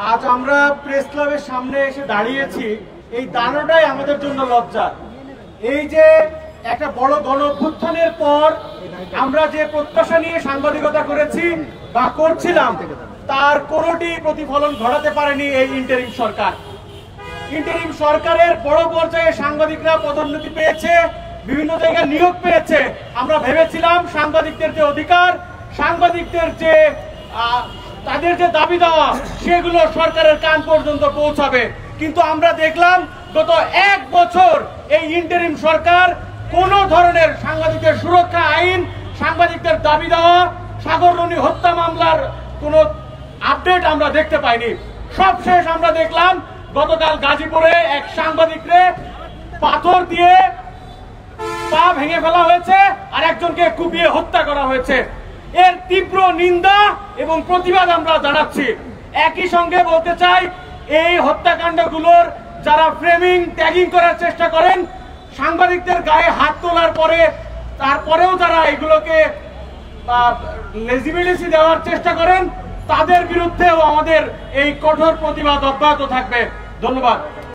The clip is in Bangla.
আজ আমরা প্রেস ক্লাবের সামনে এসে দাঁড়িয়েছি, এই দাঁড়ানোটাই আমাদের জন্য লজ্জা। এই যে একটা বড় গণ অভ্যুত্থানের পর আমরা যে প্রত্যাশা নিয়ে সাংবাদিকতা করেছি বা করছিলাম, তার কোনোটি প্রতিফলন ঘটাতে পারেনি এই ইন্টারিম সরকার। ইন্টারিম সরকারের বড় পর্যায়ে সাংবাদিকরা পদোন্নতি পেয়েছে, বিভিন্ন জায়গায় নিয়োগ পেয়েছে। আমরা ভেবেছিলাম সাংবাদিকদের যে অধিকার, সাংবাদিকদের যে তাদের যে দাবি দেওয়া, সেগুলো সরকারের কান পর্যন্ত পৌঁছাবে। কিন্তু আমরা দেখলাম গত 1 বছর এই ইন্টারিম সরকার কোন ধরনের সাংবাদিকদের সুরক্ষা আইন, সাংবাদিকদের দাবি দেওয়া, সাগররনি হত্যা মামলার কোন আপডেট আমরা দেখতে পাইনি। সবশেষ আমরা দেখলাম গতকাল গাজীপুরে এক সাংবাদিকরে পাথর দিয়ে পা ভেঙে ফেলা হয়েছে আর একজনকে কুপিয়ে হত্যা করা হয়েছে। এর তীব্র নিন্দা এবং প্রতিবাদ আমরা জানাচ্ছি। একই সঙ্গে বলতে চাই, এই হত্যাকাণ্ডগুলোর যারা ফ্রেমিং, ট্যাগিং করার চেষ্টা করেন, সাংবাদিকদের গায়ে হাত তোলার পরে তারপরেও যারা এগুলোকে লেজিবিলিটি দেওয়ার চেষ্টা করেন, তাদের বিরুদ্ধেও আমাদের এই কঠোর প্রতিবাদ অব্যাহত থাকবে। ধন্যবাদ।